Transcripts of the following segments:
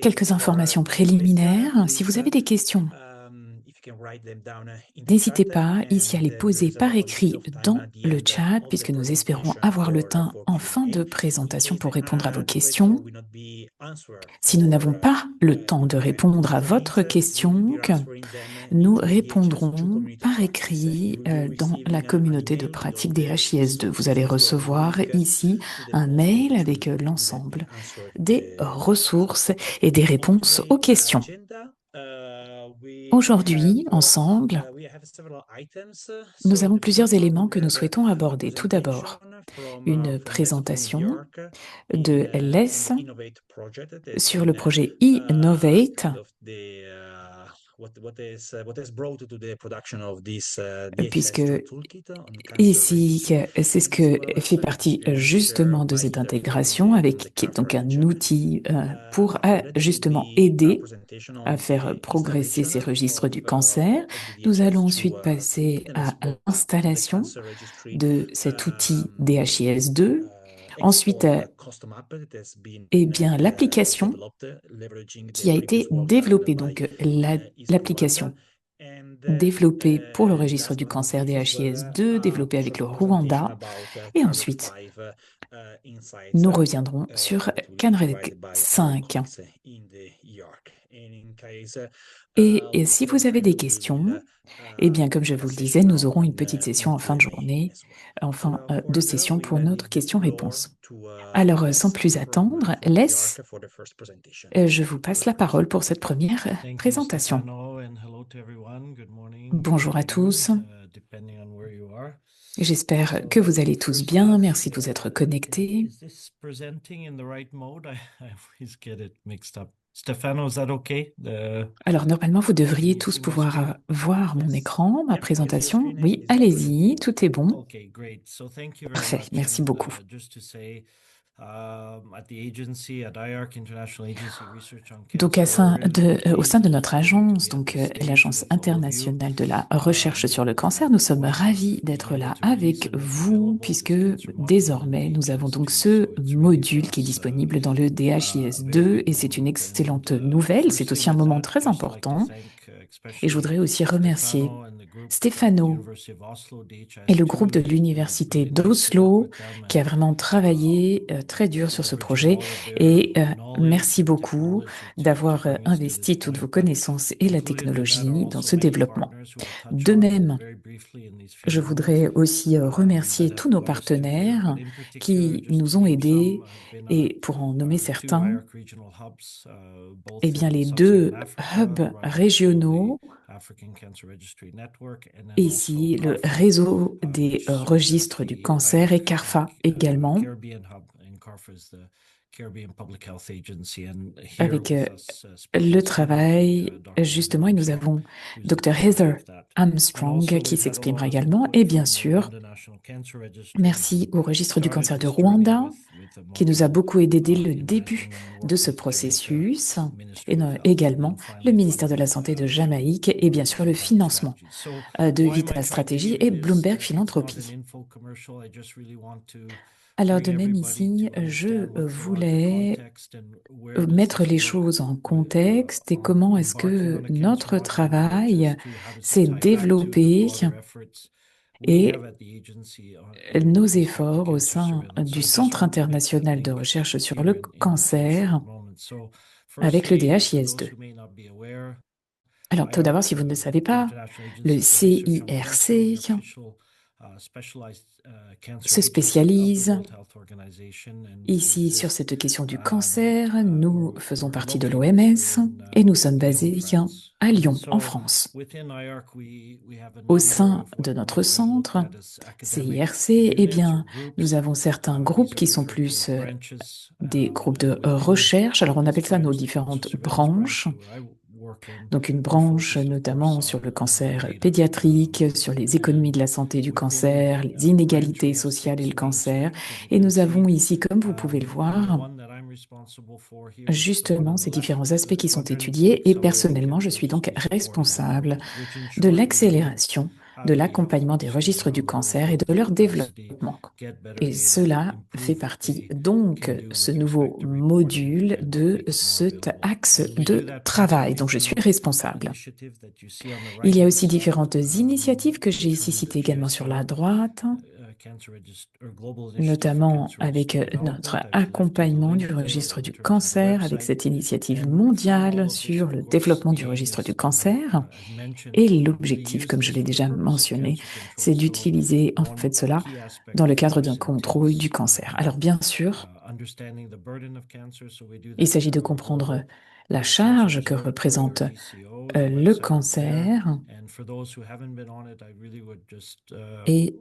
Quelques informations préliminaires. Si vous avez des questions, n'hésitez pas ici à les poser par écrit dans le chat, puisque nous espérons avoir le temps en fin de présentation pour répondre à vos questions. Si nous n'avons pas le temps de répondre à votre question, nous répondrons par écrit dans la communauté de pratique des HIS2. Vous allez recevoir ici un mail avec l'ensemble des ressources et des réponses aux questions. Aujourd'hui, ensemble, nous avons plusieurs éléments que nous souhaitons aborder. Tout d'abord, une présentation de LS sur le projet Innovate, puisque ici, c'est ce que fait partie justement de cette intégration, avec qui est donc un outil pour justement aider à faire progresser ces registres du cancer. Nous allons ensuite passer à l'installation de cet outil DHIS2. Ensuite, eh bien, l'application qui a été développée, donc l'application développée pour le registre du cancer DHIS2, développée avec le Rwanda. Et ensuite, nous reviendrons sur CANREC 5. Et si vous avez des questions, eh bien, comme je vous le disais, nous aurons une petite session en fin de journée, en fin de session pour notre question-réponse. Alors, sans plus attendre, je vous passe la parole pour cette première présentation. Bonjour à tous. J'espère que vous allez tous bien. Merci de vous être connectés. Stefano, is that okay? Alors, normalement, vous devriez tous pouvoir voir mon écran, ma présentation. Oui, allez-y, tout est bon. Parfait, merci beaucoup. Donc, au sein de notre agence, donc l'Agence internationale de la recherche sur le cancer, nous sommes ravis d'être là avec vous, puisque désormais, nous avons donc ce module qui est disponible dans le DHIS2, et c'est une excellente nouvelle. C'est aussi un moment très important. Et je voudrais aussi remercier Stefano et le groupe de l'Université d'Oslo qui a vraiment travaillé très dur sur ce projet. Et merci beaucoup d'avoir investi toutes vos connaissances et la technologie dans ce développement. De même, je voudrais aussi remercier tous nos partenaires qui nous ont aidés, et pour en nommer certains, eh bien les 2 hubs régionaux, ici le réseau des registres du cancer et CARPHA également, avec le travail justement, et nous avons Dr Heather Armstrong qui s'exprimera également, et bien sûr, merci au registre du cancer de Rwanda qui nous a beaucoup aidé dès le début de ce processus, et également le ministère de la Santé de Jamaïque et bien sûr le financement de Vital Strategy et Bloomberg Philanthropie. Alors de même ici, je voulais mettre les choses en contexte et comment est-ce que notre travail s'est développé et nos efforts au sein du Centre international de recherche sur le cancer avec le DHIS2. Alors tout d'abord, si vous ne le savez pas, le CIRC se spécialise ici sur cette question du cancer. Nous faisons partie de l'OMS et nous sommes basés à Lyon, en France. Au sein de notre centre, CIRC, eh bien, nous avons certains groupes qui sont plus des groupes de recherche. Alors, on appelle ça nos différentes branches. Donc une branche notamment sur le cancer pédiatrique, sur les économies de la santé du cancer, les inégalités sociales et le cancer. Et nous avons ici, comme vous pouvez le voir, justement ces différents aspects qui sont étudiés. Et personnellement, je suis donc responsable de l'accélération de l'accompagnement des registres du cancer et de leur développement. Et cela fait partie donc ce nouveau module de cet axe de travail dont je suis responsable. Il y a aussi différentes initiatives que j'ai ici citées également sur la droite, notamment avec notre accompagnement du registre du cancer, avec cette initiative mondiale sur le développement du registre du cancer. Et l'objectif, comme je l'ai déjà mentionné, c'est d'utiliser en fait cela dans le cadre d'un contrôle du cancer. Alors bien sûr, il s'agit de comprendre la charge que représente le cancer et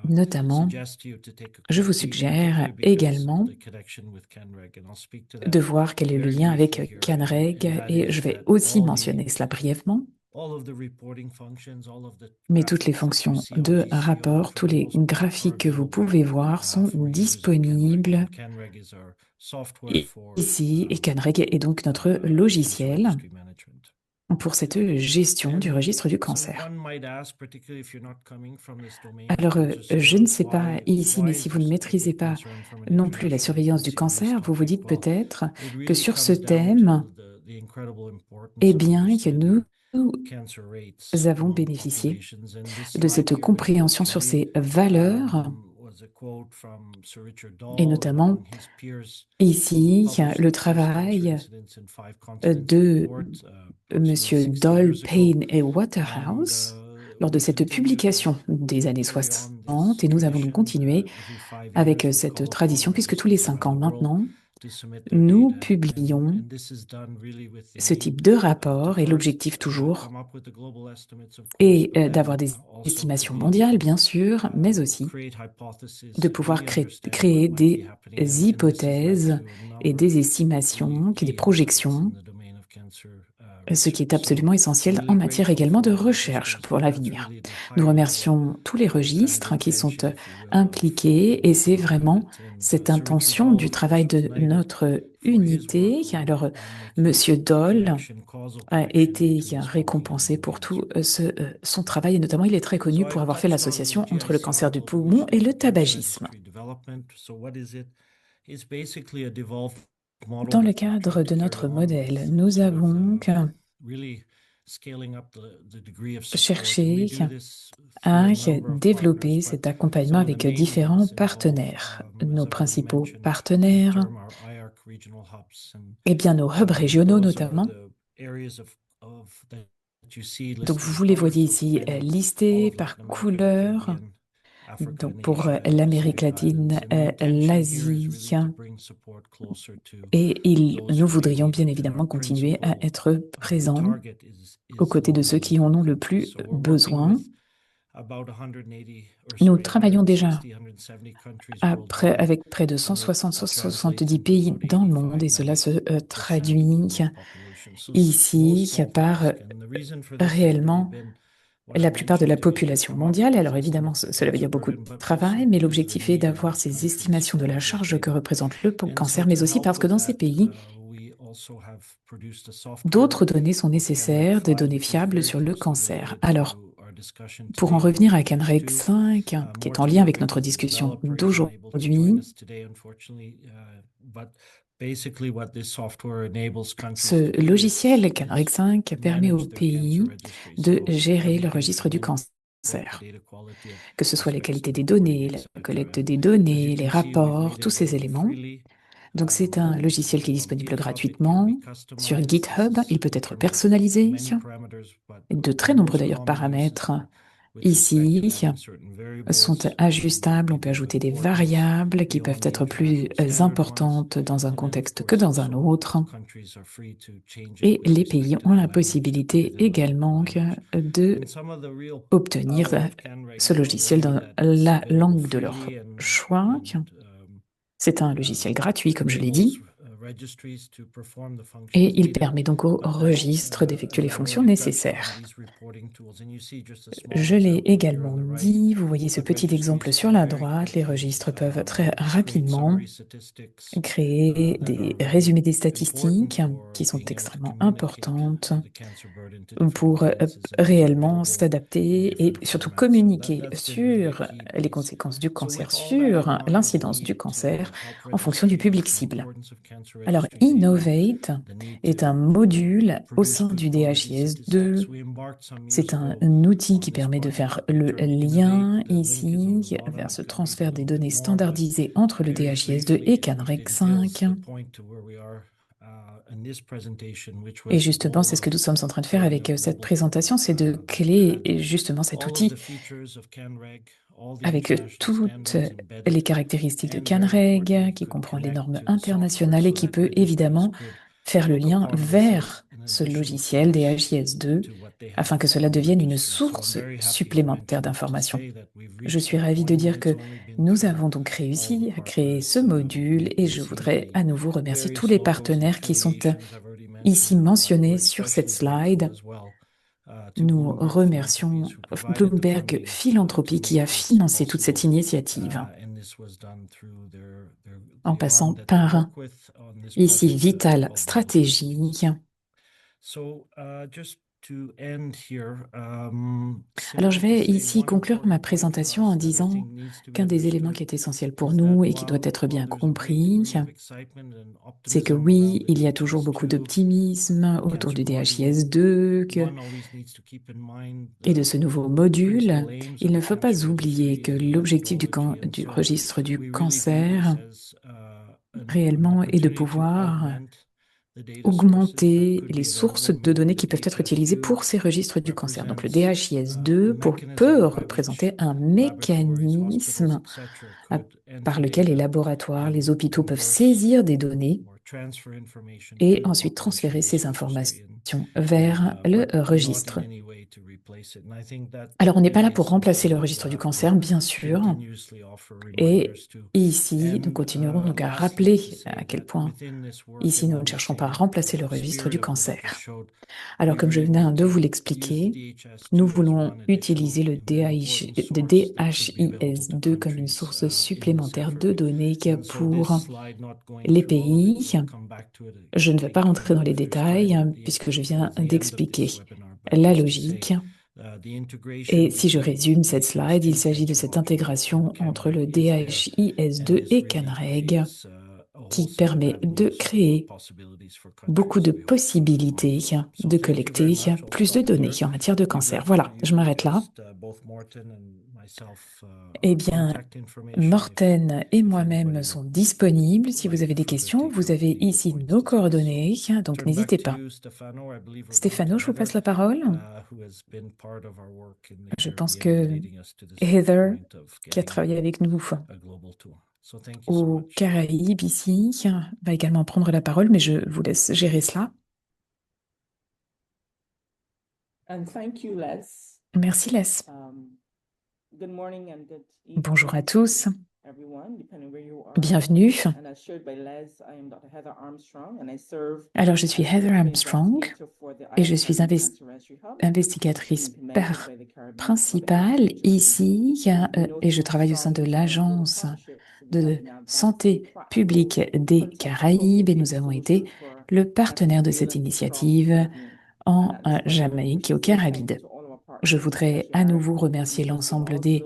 notamment, je vous suggère également de voir quel est le lien avec CanReg et je vais aussi mentionner cela brièvement. Mais toutes les fonctions de rapport, tous les graphiques que vous pouvez voir sont disponibles ici et CanReg est donc notre logiciel pour cette gestion du registre du cancer. Alors, je ne sais pas ici, mais si vous ne maîtrisez pas non plus la surveillance du cancer, vous vous dites peut-être que sur ce thème, eh bien, que nous avons bénéficié de cette compréhension sur ces valeurs, et notamment ici, le travail de Monsieur Doll, Payne et Waterhouse lors de cette publication des années 60, et nous avons donc continué avec cette tradition, puisque tous les 5 ans maintenant, nous publions ce type de rapport, et l'objectif toujours est d'avoir des estimations mondiales, bien sûr, mais aussi de pouvoir créer des hypothèses et des estimations, des projections, ce qui est absolument essentiel en matière également de recherche pour l'avenir. Nous remercions tous les registres qui sont impliqués et c'est vraiment cette intention du travail de notre unité. Alors, Monsieur Doll a été récompensé pour tout son travail et notamment il est très connu pour avoir fait l'association entre le cancer du poumon et le tabagisme. Dans le cadre de notre modèle, nous avons cherché à développer cet accompagnement avec différents partenaires. Nos principaux partenaires, eh bien nos hubs régionaux notamment. Donc vous les voyez ici listés par couleur. Donc pour l'Amérique latine, l'Asie, et nous voudrions bien évidemment continuer à être présents aux côtés de ceux qui en ont le plus besoin. Nous travaillons déjà avec près de 160-170 pays dans le monde et cela se traduit ici par réellement la plupart de la population mondiale. Alors évidemment, cela veut dire beaucoup de travail, mais l'objectif est d'avoir ces estimations de la charge que représente le cancer, mais aussi parce que dans ces pays, d'autres données sont nécessaires, des données fiables sur le cancer. Alors, pour en revenir à CanReg 5, qui est en lien avec notre discussion d'aujourd'hui, ce logiciel CanReg 5 permet au pays de gérer le registre du cancer, que ce soit la qualité des données, la collecte des données, les rapports, tous ces éléments. Donc c'est un logiciel qui est disponible gratuitement sur GitHub. Il peut être personnalisé. De très nombreux d'ailleurs paramètres ici sont ajustables. On peut ajouter des variables qui peuvent être plus importantes dans un contexte que dans un autre. Et les pays ont la possibilité également de obtenir ce logiciel dans la langue de leur choix. C'est un logiciel gratuit, comme je l'ai dit. Et il permet donc au registre d'effectuer les fonctions nécessaires. Je l'ai également dit, vous voyez ce petit exemple sur la droite, les registres peuvent très rapidement créer des résumés des statistiques qui sont extrêmement importantes pour réellement s'adapter et surtout communiquer sur les conséquences du cancer, sur l'incidence du cancer en fonction du public cible. Alors, Innovate est un module au sein du DHIS2. C'est un outil qui permet de faire le lien ici vers ce transfert des données standardisées entre le DHIS2 et CANREC 5. Et justement, c'est ce que nous sommes en train de faire avec cette présentation, c'est de créer justement cet outil avec toutes les caractéristiques de CANREG, qui comprend les normes internationales et qui peut évidemment faire le lien vers ce logiciel DHIS2 afin que cela devienne une source supplémentaire d'informations. Je suis ravie de dire que nous avons donc réussi à créer ce module et je voudrais à nouveau remercier tous les partenaires qui sont ici mentionnés sur cette slide. Nous remercions Bloomberg Philanthropie qui a financé toute cette initiative en passant par ici Vital Stratégie. Alors, je vais ici conclure ma présentation en disant qu'un des éléments qui est essentiel pour nous et qui doit être bien compris, c'est que oui, il y a toujours beaucoup d'optimisme autour du DHIS2 et de ce nouveau module. Il ne faut pas oublier que l'objectif du registre du cancer réellement est de pouvoir augmenter les sources de données qui peuvent être utilisées pour ces registres du cancer. Donc le DHIS2 peut représenter un mécanisme par lequel les laboratoires, les hôpitaux peuvent saisir des données et ensuite transférer ces informations vers le registre. Alors, on n'est pas là pour remplacer le registre du cancer, bien sûr. Et ici, nous continuerons donc à rappeler à quel point, ici, nous ne cherchons pas à remplacer le registre du cancer. Alors, comme je viens de vous l'expliquer, nous voulons utiliser le DHIS2 comme une source supplémentaire de données pour les pays. Je ne vais pas rentrer dans les détails puisque je viens d'expliquer la logique. Et si je résume cette slide, il s'agit de cette intégration entre le DHIS2 et CANREG qui permet de créer beaucoup de possibilités de collecter plus de données en matière de cancer. Voilà, je m'arrête là. Eh bien, Morten et moi-même sont disponibles. Si vous avez des questions, vous avez ici nos coordonnées, donc n'hésitez pas. Stéphano, je vous passe la parole. Je pense que Heather, qui a travaillé avec nous aux Caraïbes ici, va également prendre la parole, mais je vous laisse gérer cela. Merci, Les. Bonjour à tous. Bienvenue. Alors, je suis Heather Armstrong et je suis investigatrice principale ici et je travaille au sein de l'Agence de santé publique des Caraïbes et nous avons été le partenaire de cette initiative en Jamaïque et aux Caraïbes. Je voudrais à nouveau remercier l'ensemble des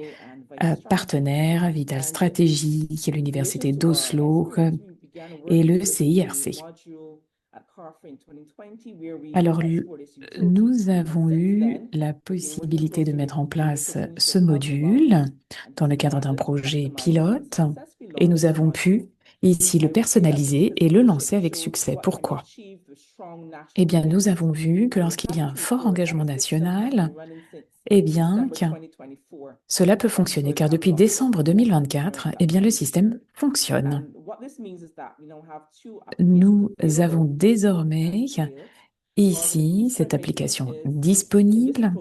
partenaires, Vital Stratégie, qui est l'Université d'Oslo et le CIRC. Alors, nous avons eu la possibilité de mettre en place ce module dans le cadre d'un projet pilote et nous avons pu ici le personnaliser et le lancer avec succès. Pourquoi? Eh bien, nous avons vu que lorsqu'il y a un fort engagement national, eh bien, cela peut fonctionner, car depuis décembre 2024, eh bien, le système fonctionne. Nous avons désormais ici cette application disponible.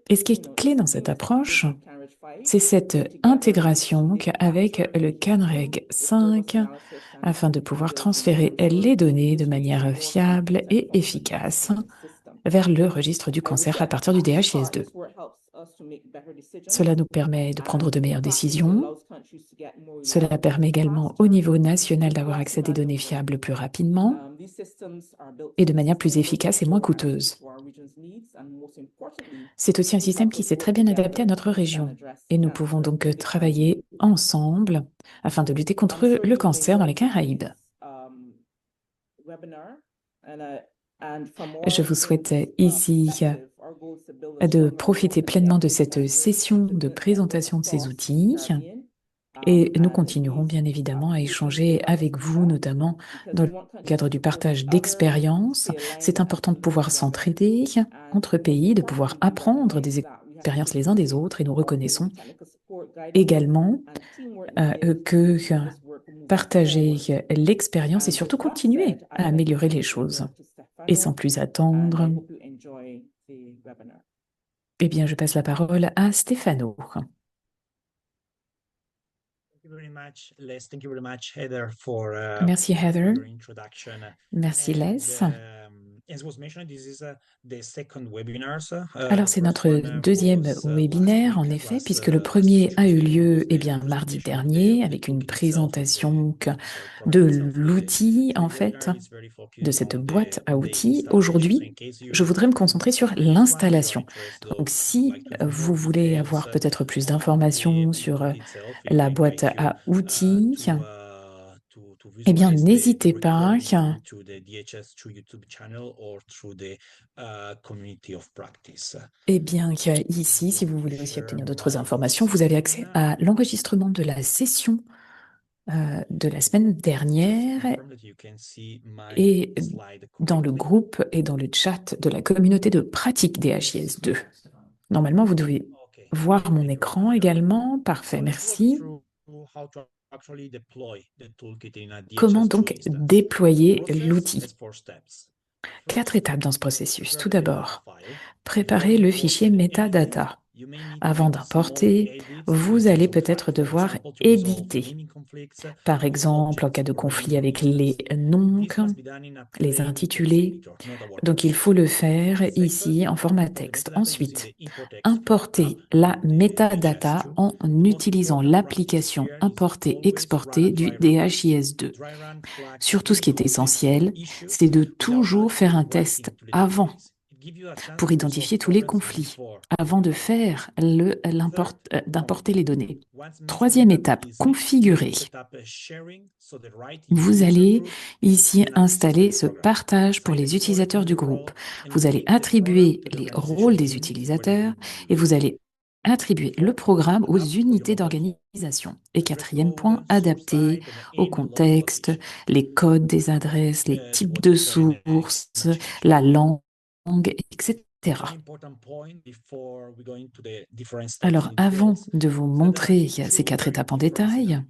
Et ce qui est clé dans cette approche, c'est cette intégration avec le CanReg 5 afin de pouvoir transférer les données de manière fiable et efficace vers le registre du cancer à partir du DHIS2. Cela nous permet de prendre de meilleures décisions. Cela permet également au niveau national d'avoir accès à des données fiables plus rapidement et de manière plus efficace et moins coûteuse. C'est aussi un système qui s'est très bien adapté à notre région et nous pouvons donc travailler ensemble afin de lutter contre le cancer dans les Caraïbes. Je vous souhaite ici de profiter pleinement de cette session de présentation de ces outils et nous continuerons bien évidemment à échanger avec vous, notamment dans le cadre du partage d'expériences. C'est important de pouvoir s'entraider entre pays, de pouvoir apprendre des expériences les uns des autres et nous reconnaissons également que partager l'expérience et surtout continuer à améliorer les choses. Et sans plus attendre, eh bien, je passe la parole à Stefano. Merci Heather. Merci Les. Alors c'est notre deuxième webinaire en effet, puisque le premier a eu lieu mardi dernier avec une présentation de l'outil en fait, de cette boîte à outils. Aujourd'hui, je voudrais me concentrer sur l'installation. Donc si vous voulez avoir peut-être plus d'informations sur la boîte à outils, eh bien, n'hésitez pas. Eh bien, ici, si vous voulez aussi obtenir d'autres informations, vous avez accès à l'enregistrement de la session de la semaine dernière et dans le groupe et dans le chat de la communauté de pratique DHIS2. Normalement, vous devez voir mon écran également. Parfait, merci. Comment donc déployer l'outil? 4 étapes dans ce processus. Tout d'abord, préparer le fichier metadata. Avant d'importer, vous allez peut-être devoir éditer. Par exemple, en cas de conflit avec les noms, les intitulés. Donc, il faut le faire ici en format texte. Ensuite, importer la metadata en utilisant l'application importer-exporter du DHIS2. Surtout, ce qui est essentiel, c'est de toujours faire un test avant pour identifier tous les conflits, avant de faire d'importer les données. Troisième étape, configurer. Vous allez ici installer ce partage pour les utilisateurs du groupe. Vous allez attribuer les rôles des utilisateurs et vous allez attribuer le programme aux unités d'organisation. Et quatrième point, adapter au contexte, les codes des adresses, les types de sources, la langue, etc. Alors, avant de vous montrer ces 4 étapes en détail,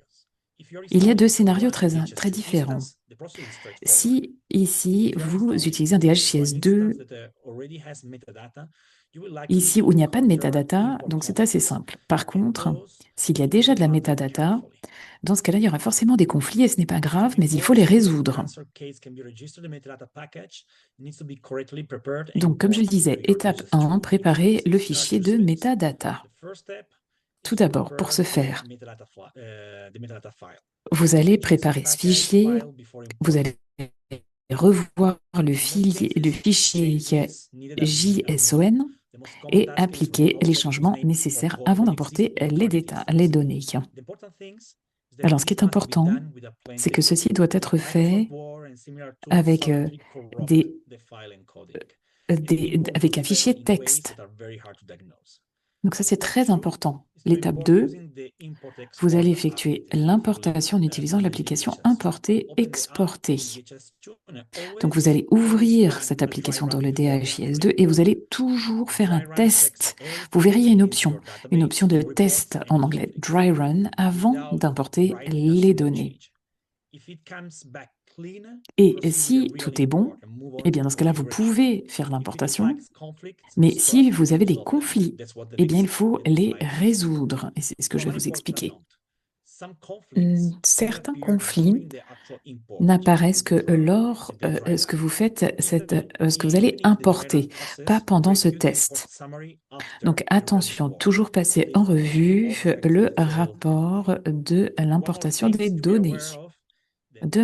il y a 2 scénarios très différents. Si ici, vous utilisez un DHIS2, ici où il n'y a pas de métadata, donc c'est assez simple. Par contre, s'il y a déjà de la métadata, dans ce cas-là, il y aura forcément des conflits et ce n'est pas grave, mais il faut les résoudre. Donc, comme je le disais, étape 1, préparer le fichier de métadata. Tout d'abord, pour ce faire, vous allez préparer ce fichier, vous allez revoir le fichier JSON et appliquer les changements nécessaires avant d'importer les données. Alors, ce qui est important, c'est que ceci doit être fait avec, avec un fichier texte. Donc ça, c'est très important. L'étape 2, vous allez effectuer l'importation en utilisant l'application importer-exporter. Donc vous allez ouvrir cette application dans le DHIS2 et vous allez toujours faire un test. Vous verrez, il y a une option de test en anglais, dry run, avant d'importer les données. Et si tout est bon, Eh bien, dans ce cas-là, vous pouvez faire l'importation, mais si vous avez des conflits, eh bien, il faut les résoudre. Et c'est ce que je vais vous expliquer. Certains conflits n'apparaissent que lors ce que vous faites, ce que vous allez importer, pas pendant ce test. Donc attention, toujours passer en revue le rapport de l'importation des données. De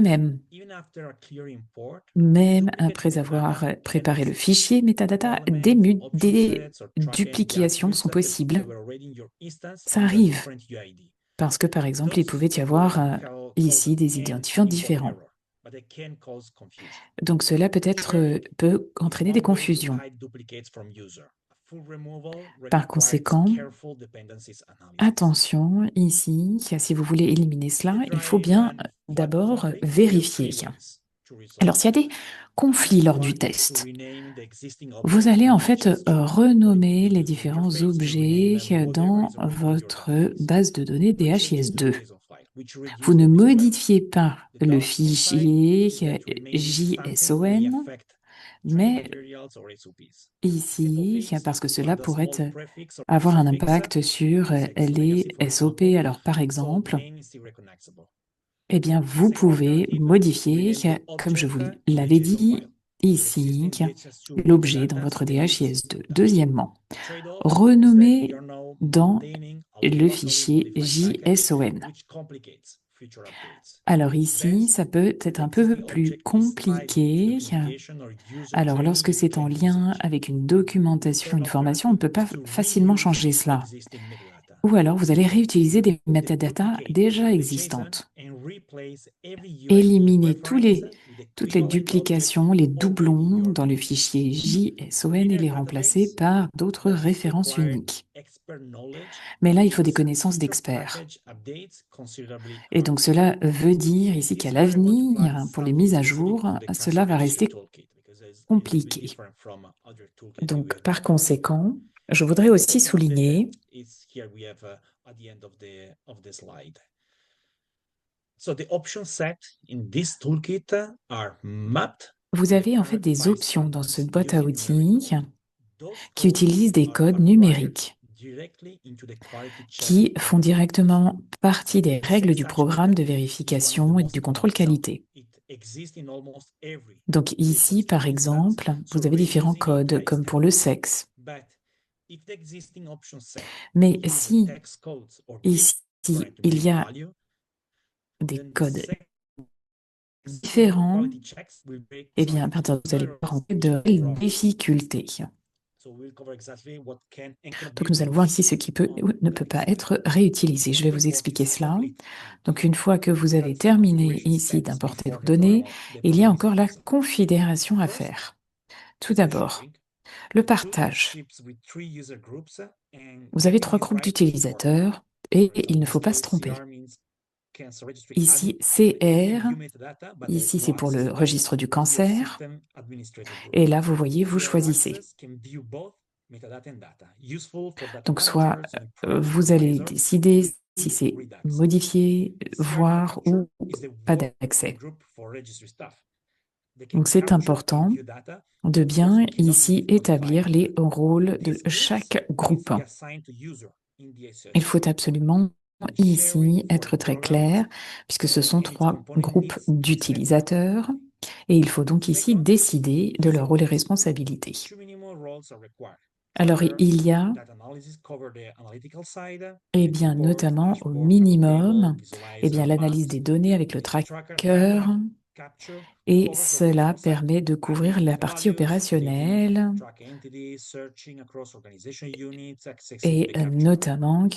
même après avoir préparé le fichier metadata, des duplications sont possibles. Ça arrive parce que, par exemple, il pouvait y avoir ici des identifiants différents. Donc cela peut entraîner des confusions. Par conséquent, attention ici, si vous voulez éliminer cela, il faut bien d'abord vérifier. Alors, s'il y a des conflits lors du test, vous allez en fait renommer les différents objets dans votre base de données DHIS2. Vous ne modifiez pas le fichier JSON, mais ici, parce que cela pourrait avoir un impact sur les SOP. Alors, par exemple, eh bien, vous pouvez modifier, comme je vous l'avais dit ici, l'objet dans votre DHIS2. Deuxièmement, renommer dans le fichier JSON. Alors ici, ça peut être un peu plus compliqué. Alors, lorsque c'est en lien avec une documentation, une formation, on ne peut pas facilement changer cela. Ou alors, vous allez réutiliser des métadatas déjà existantes. Éliminer toutes les duplications, les doublons dans le fichier JSON et les remplacer par d'autres références uniques. Mais là, il faut des connaissances d'experts. Et donc, cela veut dire ici qu'à l'avenir, pour les mises à jour, cela va rester compliqué. Donc, par conséquent, je voudrais aussi souligner vous avez en fait des options dans cette boîte à outils qui utilisent des codes numériques qui font directement partie des règles du programme de vérification et du contrôle qualité. Donc ici, par exemple, vous avez différents codes, comme pour le sexe. Mais si ici, il y a des codes différents, eh bien, à partir de là, vous allez rencontrer de difficultés. Donc, nous allons voir ici ce qui peut ou ne peut pas être réutilisé. Je vais vous expliquer cela. Donc, une fois que vous avez terminé ici d'importer vos données, il y a encore la configuration à faire. Tout d'abord, le partage. Vous avez 3 groupes d'utilisateurs et il ne faut pas se tromper. Ici, CR, ici c'est pour le registre du cancer, et là vous voyez, vous choisissez. Donc soit vous allez décider si c'est modifier, voir ou pas d'accès. Donc c'est important de bien ici établir les rôles de chaque groupe. Il faut absolument ici être très clair, puisque ce sont 3 groupes d'utilisateurs, et il faut donc ici décider de leur rôle et responsabilités. Alors, il y a, eh bien, notamment au minimum, eh bien, l'analyse des données avec le tracker, et cela permet de couvrir la partie opérationnelle et notamment,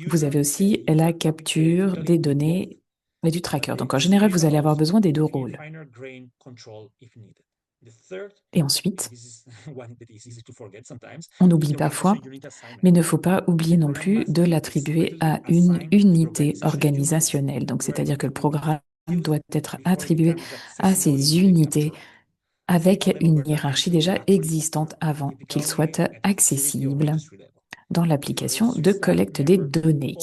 vous avez aussi la capture des données et du tracker. Donc, en général, vous allez avoir besoin des 2 rôles. Et ensuite, on oublie parfois, mais il ne faut pas oublier non plus de l'attribuer à une unité organisationnelle. Donc, c'est-à-dire que le programme doit être attribué à ces unités avec une hiérarchie déjà existante avant qu'il soit accessible. dans l'application de collecte des données.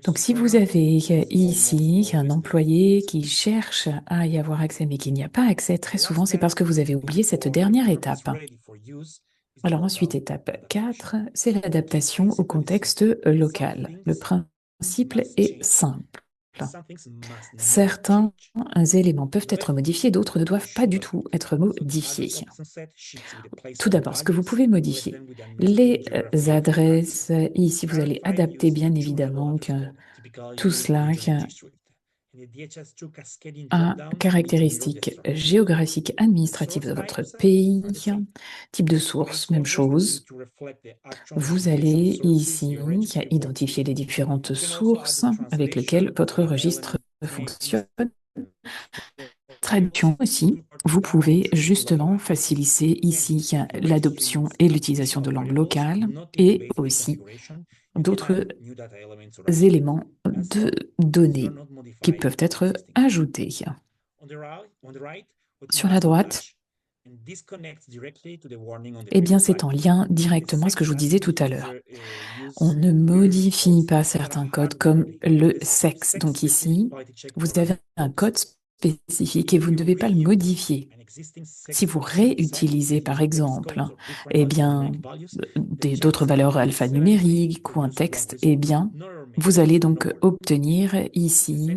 Donc, si vous avez ici un employé qui cherche à y avoir accès mais qu'il n'y a pas accès, très souvent, c'est parce que vous avez oublié cette dernière étape. Alors ensuite, étape 4, c'est l'adaptation au contexte local. Le principe est simple. Certains éléments peuvent être modifiés, d'autres ne doivent pas du tout être modifiés. Tout d'abord, ce que vous pouvez modifier, les adresses, ici vous allez adapter bien évidemment tout cela à caractéristiques géographiques administratives de votre pays, type de source, même chose. Vous allez ici identifier les différentes sources avec lesquelles votre registre fonctionne. Traduction aussi, vous pouvez justement faciliter ici l'adoption et l'utilisation de langue locale et aussi d'autres éléments de données qui peuvent être ajoutés. Sur la droite, eh bien, c'est en lien directement à ce que je vous disais tout à l'heure. On ne modifie pas certains codes comme le sexe. Donc ici, vous avez un code spécifique et vous ne devez pas le modifier. Si vous réutilisez, par exemple, eh bien, d'autres valeurs alphanumériques ou un texte, eh bien, vous allez donc obtenir ici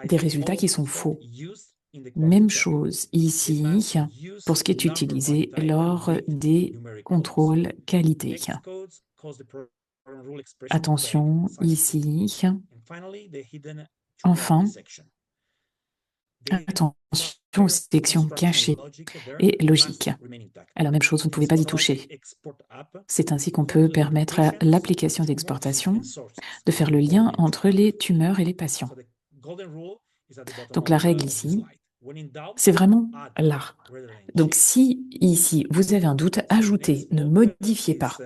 des résultats qui sont faux. Même chose ici pour ce qui est utilisé lors des contrôles qualité. Attention ici. Enfin, attention aux sections cachées et logiques. Alors, même chose, vous ne pouvez pas y toucher. C'est ainsi qu'on peut permettre à l'application d'exportation de faire le lien entre les tumeurs et les patients. Donc, la règle ici, c'est vraiment là. Donc, si ici, vous avez un doute, ajoutez, ne modifiez pas.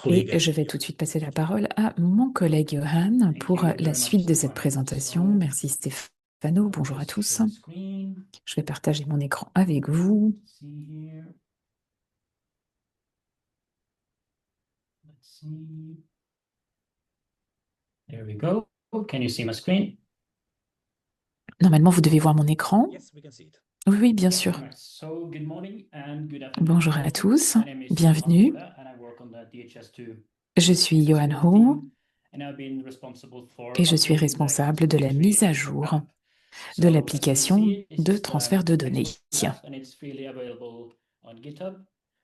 Et je vais tout de suite passer la parole à mon collègue Johan pour la suite de cette présentation. Merci Stéphano, bonjour à tous. Je vais partager mon écran avec vous. There we go. Can you see my screen? Normalement, vous devez voir mon écran. Oui, oui, bien sûr. Bonjour à tous, bienvenue. Je suis Johan Ho et je suis responsable de la mise à jour de l'application de transfert de données.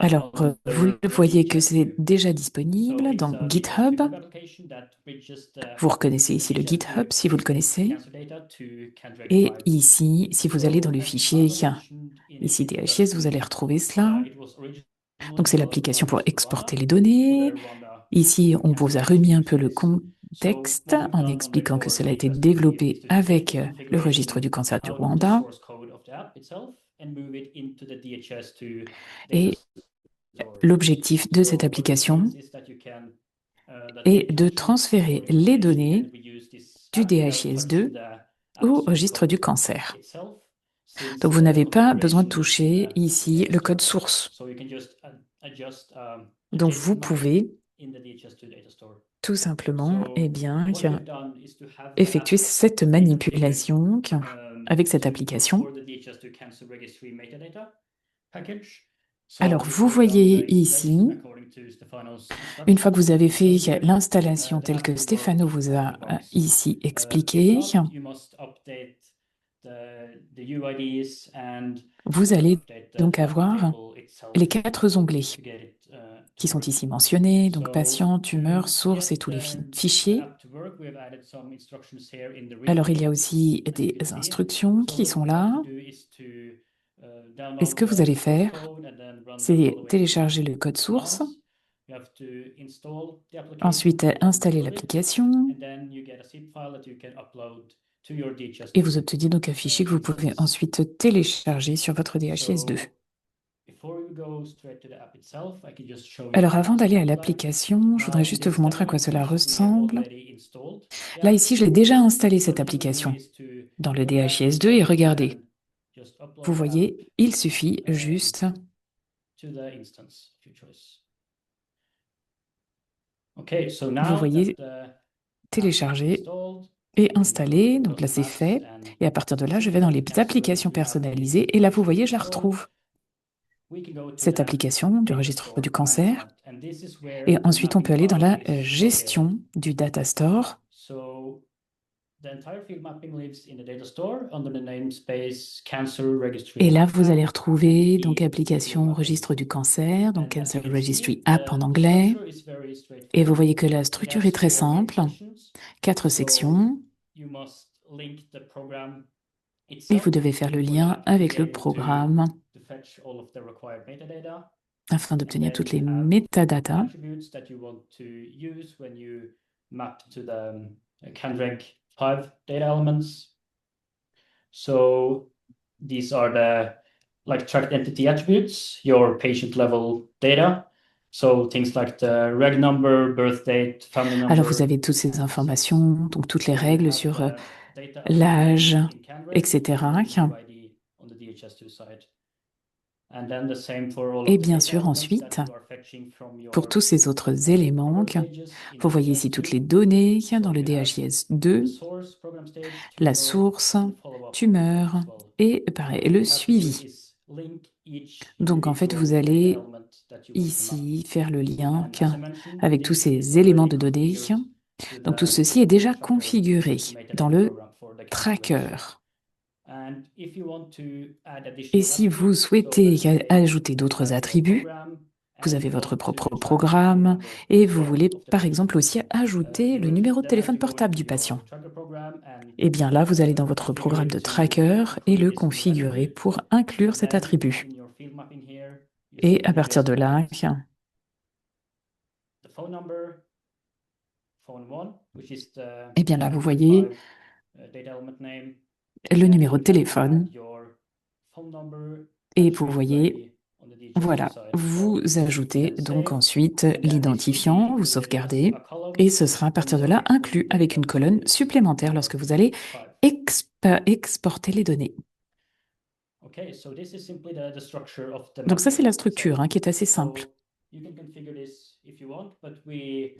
Alors, vous voyez que c'est déjà disponible dans GitHub. Vous reconnaissez ici le GitHub si vous le connaissez. Et ici, si vous allez dans le fichier, ici DHIS, vous allez retrouver cela. Donc, c'est l'application pour exporter les données. Ici, on vous a remis un peu le contexte en expliquant que cela a été développé avec le registre du cancer du Rwanda. Et l'objectif de cette application est de transférer les données du DHIS2 au registre du cancer. Donc, vous n'avez pas besoin de toucher ici le code source. Donc, vous pouvez tout simplement effectuer cette manipulation avec cette application. Alors, vous voyez ici, une fois que vous avez fait l'installation telle que Stéphano vous a ici expliqué, vous allez donc avoir les 4 onglets qui sont ici mentionnés, donc patient, tumeur, source et tous les fichiers. Alors, il y a aussi des instructions qui sont là. Et ce que vous allez faire, c'est télécharger le code source, ensuite installer l'application, et vous obtenez donc un fichier que vous pouvez ensuite télécharger sur votre DHIS2. Alors, avant d'aller à l'application, je voudrais juste vous montrer à quoi cela ressemble. Là, ici, je l'ai déjà installé, cette application, dans le DHIS2, et regardez. Just Vous upload them voyez, il suffit juste, to the instance of your choice. Okay, so vous now that voyez, the app is télécharger installed, et we can go installer. to Donc là, c'est Maps fait. and Et à partir de là, je vais dans simply les cancel applications if you have any personnalisées. Et là, vous information voyez, to je la store. retrouve. We can go to Cette the application du Data registre Store du cancer. management, and this is where Et the ensuite, on mapping peut aller dans file la is located. gestion du data store. So the entire field mapping lives in the data store under the namespace Cancer Registry Et là, vous allez App retrouver and donc e-field application mapping. registre du cancer, donc And as Cancer you can Registry see, App en the anglais. structure is very Et vous straightforward. voyez que la It structure est has très 4 main simple. sections. 4 So sections. you must link the program Et itself vous devez faire le for lien that to avec be le able programme to fetch all of the required metadata. afin And d'obtenir then toutes you les have métadatas. attributes that you want to use when you map to the CanReg 5 data elements. So these are the like tracked entity attributes, your patient level data. So things like the reg number, birth date, family Alors, vous number, avez toutes ces and disease. informations, donc toutes les Then you règles have sur the data element l'âge, name in CanReg and etc. the UID on the DHS2 side. And then the same for all Et of the bien data sûr, elements ensuite, that you are fetching from pour your tous ces autres éléments, program stages in vous voyez ici toutes les DHIS2. données dans So le you have the DHIS2, source program stage, la tumor, source, and the follow-up tumeur as well. et pareil, And what le you have to do suivi. is link each Donc en fait, vous individual data allez element that you want to map. ici faire le lien And as I mentioned, avec tous this is ces éléments already de données. configured to Donc tout the ceci est déjà tracker configuré dans metadata le program for the cancer tracker. registry. And if you want to add Et additional si vous attributes, so souhaitez let's say ajouter you d'autres have your attributs, program vous and avez you votre want to propre track the phone programme number et as vous well voulez of the par patient. exemple aussi ajouter le You will numéro de then have téléphone to go portable into du patient. your tracker program and Eh bien là, vous allez dans votre configure programme it de to tracker et include le this new configurer attribute. pour inclure And cet then attribut. in your field mapping here, you Et à simply partir just de là, add the phone number, phone 1, which is the eh bien là, vous CanReg voyez 5 data element name. le And numéro you de then add téléphone your phone number et and vous true voyez, UID on the DHIS2 voilà, side as vous well. And ajoutez then donc save. ensuite And then this will be l'identifiant, vous included as sauvegardez a column et ce sera à when partir de là you're inclus pulling avec data une colonne to supplémentaire your lorsque vous allez DHIS5. exporter les données. Okay, so this is simply the structure of the Donc ça, c'est mapping la itself. structure qui est assez simple. So you can configure this if you want, but we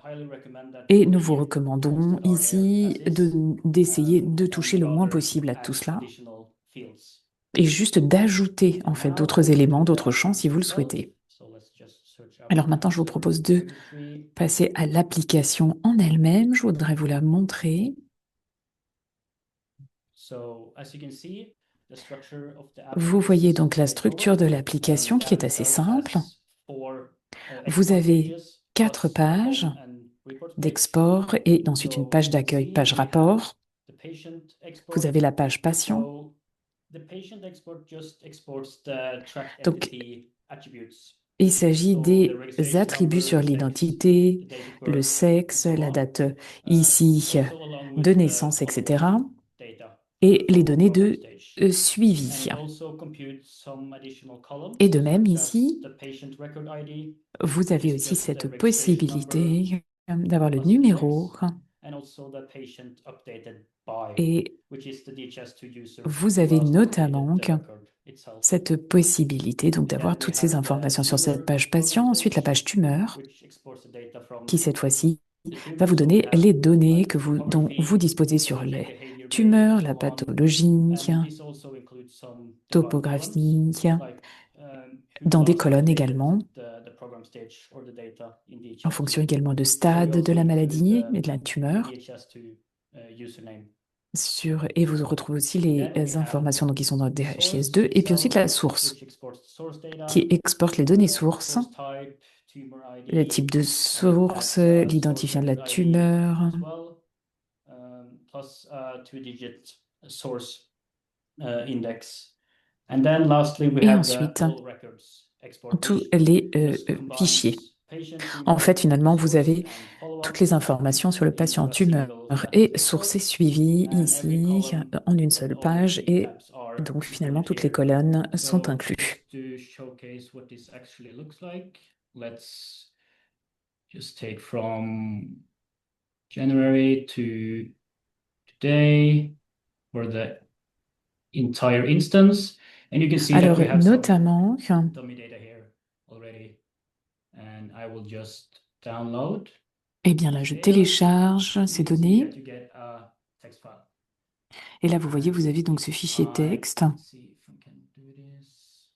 highly recommend that Et you nous vous leave things recommandons that are there ici as is d'essayer de and toucher le moins rather possible à tout add cela additional fields. et juste d'ajouter en And fait now d'autres over éléments, to d'autres the champs app si vous le itself. souhaitez. So let's just search up Alors maintenant, je vous Cancer propose de Registry. passer à l'application en elle-même. Je voudrais vous la montrer. So as you can see, the structure of the app Vous voyez is donc la structure straightforward. de And l'application the qui app est assez itself simple. has 4 Vous export avez pages 4 plus a pages home and report page. d'export et ensuite une So as page you can d'accueil, see, page we have rapport. the patient Vous export. avez la page patient. So the patient export just exports the tracked Donc, entity attributes. il s'agit So the des registration attributs number, sur the sex, l'identité, the date of le birth, and sexe, so la on. date ici Also along de with the naissance, follow-up etc. data for et the les follow-up données program de stage. And suivi. it also computes some additional columns, Et de même such as ici, the patient record ID, vous which avez is aussi just the cette registration number possibilité d'avoir le plus the numéro sex, and also the patient updated by, et which is the DHS2 user vous avez last updated notamment the record itself. cette possibilité donc And then d'avoir we toutes ces have the informations sur cette tumor page program patient. Ensuite, la stage, page tumeur which exports the data qui from cette fois-ci the va tumor. vous So we donner have les données like que dont vous topography, disposez sur patient les behavior grade, and tumeurs, la so on. pathologie, And this also includes some divide columns, topographie, like who dans des last colonnes updated également, the program stage or the data in en fonction DHIS2. également de So we stade de also la include maladie et de la the tumeur. DHIS2 username. Et vous retrouvez aussi And then we les have informations donc, qui sont dans le the source DHIS2 et puis ensuite itself, la source which exports the source qui data, exporte les données sources, source type, tumor le ID, type de and it source, has a source l'identifiant de la record ID tumeur. as well, plus a 2-digit source index. And then lastly, we Et have the ensuite, all records export tous page, les which fichiers. combines patient, En tumor, fait, finalement, vous source, avez and toutes follow-up les informations sur le into patient a tumeur single et export. source et suivi And every ici column en une and seule all of page the et tabs are donc finalement included toutes les here. colonnes sont So incluses. just to showcase what this actually looks like, let's just take from January to today for the entire instance. And you can see that Alors, we have notamment, some dummy data here already. And I will just download eh bien là, this je data. télécharge ces You can see données. that you get a text file. Et là, vous voyez, vous avez donc ce fichier texte. Let's see if I can do this.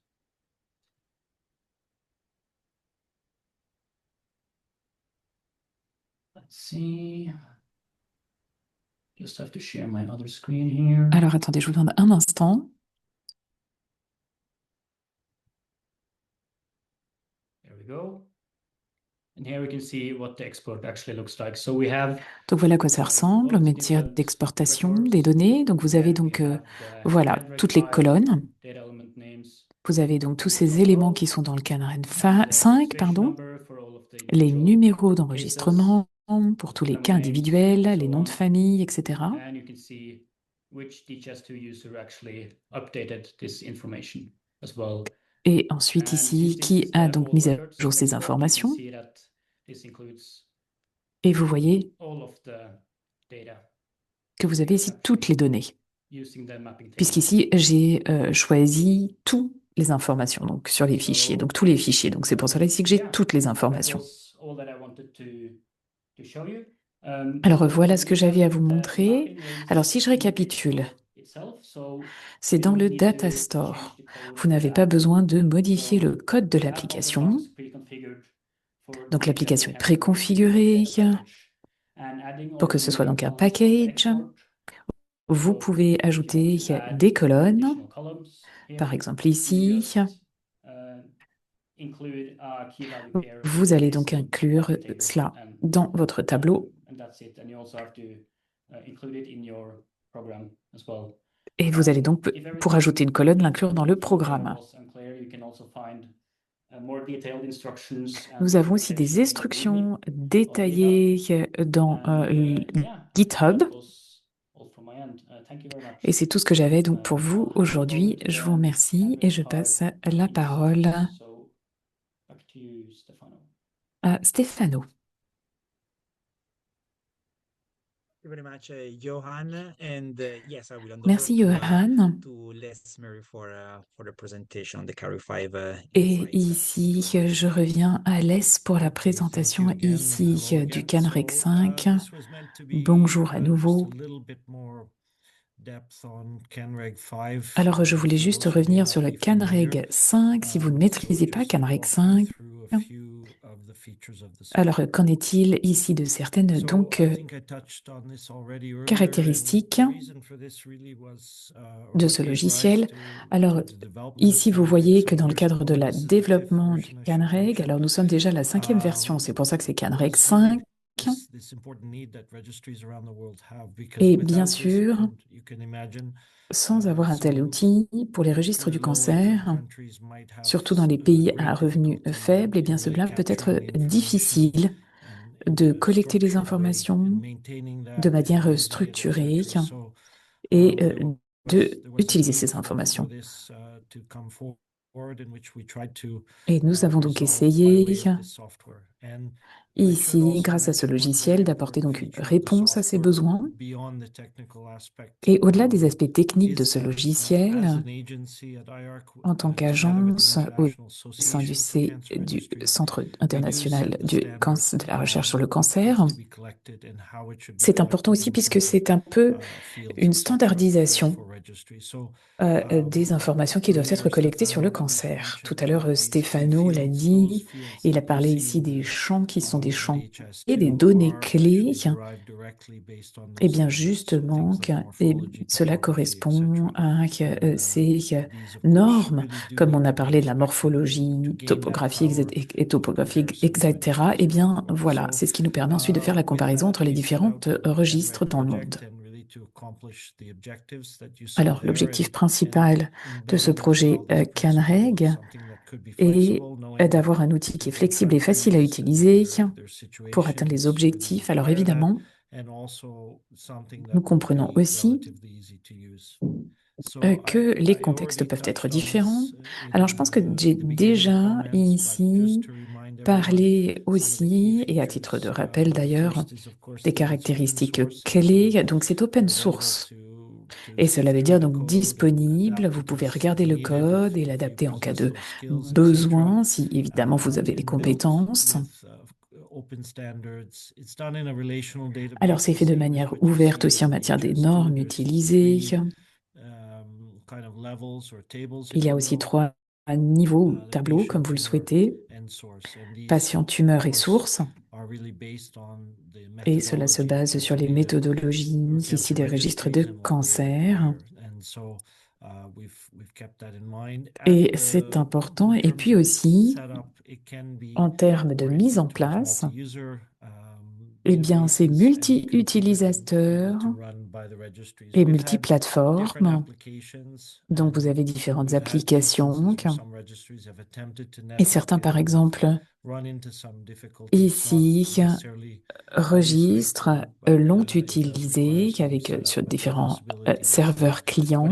Let's see. Just have to share my other screen here. Alors, attendez, je vous demande un instant. There we go. And here we can see what the export actually looks like. So we have Donc voilà à quoi ça ressemble, au métier d'exportation des données. Donc vous avez donc voilà toutes les colonnes. data element names, Vous avez donc tous ces éléments qui sont dans le canard 5, pardon, number for all of the les individual numéros cases, d'enregistrement pour tous les cas family names, individuels, so les noms de on. famille, etc. And you can see which DHIS2 user actually updated this information as well. Et ensuite And ici, since this qui is a the donc all mis à records jour ces export, you can informations. see that this includes Et vous voyez all of the data que vous avez ici toutes les données. using the mapping table. Puisqu'ici, j'ai choisi toutes les informations donc, sur les fichiers, donc tous les fichiers. Donc c'est pour cela ici que j'ai toutes les informations. Alors voilà ce que j'avais à vous montrer. Alors si je récapitule, c'est dans le Data Store. Vous n'avez pas besoin de modifier le code de l'application. Donc l'application est préconfigurée pour que ce soit donc un package. Vous pouvez ajouter des colonnes, par exemple ici. Vous allez donc inclure cela dans votre tableau. Et vous allez donc, pour ajouter une colonne, l'inclure dans le programme. Nous avons aussi des instructions détaillées dans GitHub. Et c'est tout ce que j'avais donc pour vous aujourd'hui. Je vous remercie et je passe la parole à Stefano. Merci Johan. Et ici, je reviens à Les pour la présentation ici du Canreg 5. Bonjour à nouveau. Alors, je voulais juste revenir sur le Canreg 5. Si vous ne maîtrisez pas Canreg 5, alors qu'en est-il ici de certaines donc caractéristiques de ce logiciel? Alors, ici, vous voyez que dans le cadre de la développement du Canreg, alors nous sommes déjà à la 5e version, c'est pour ça que c'est Canreg 5. Et bien sûr, sans avoir un tel outil pour les registres du cancer, surtout dans les pays à revenus faibles, eh bien cela peut être difficile de collecter les informations de manière structurée et d'utiliser ces informations. Et nous avons donc essayé ici, grâce à ce logiciel, d'apporter donc une réponse à ces besoins. Et au-delà des aspects techniques de ce logiciel, en tant qu'agence au sein du Centre international de la recherche sur le cancer, c'est important aussi puisque c'est un peu une standardisation des informations qui doivent être collectées sur le cancer. Tout à l'heure, Stefano l'a dit, il a parlé ici des champs qui sont des champs et des données clés. Et bien justement, cela correspond à ces normes, comme on a parlé de la morphologie, topographie et topographie, etc. Et bien voilà, c'est ce qui nous permet ensuite de faire la comparaison entre les différents registres dans le monde. Alors, l'objectif principal de ce projet Canreg est d'avoir un outil qui est flexible et facile à utiliser pour atteindre les objectifs. Alors, évidemment, nous comprenons aussi que les contextes peuvent être différents. Alors, je pense que j'ai déjà ici parlé aussi, et à titre de rappel d'ailleurs, des caractéristiques clés. Donc, c'est open source. Et cela veut dire donc disponible. Vous pouvez regarder le code et l'adapter en cas de besoin, si évidemment vous avez les compétences. Alors, c'est fait de manière ouverte aussi en matière des normes utilisées. Il y a aussi 3 niveaux ou tableaux, comme vous le souhaitez, patient, tumeur et source. Et cela se base sur les méthodologies ici des registres de cancer. Et c'est important. Et puis aussi, en termes de mise en place, eh bien, c'est multi-utilisateur et multiplateforme. Donc, vous avez différentes applications. Et certains, par exemple, ici, registres l'ont utilisé avec, sur différents serveurs clients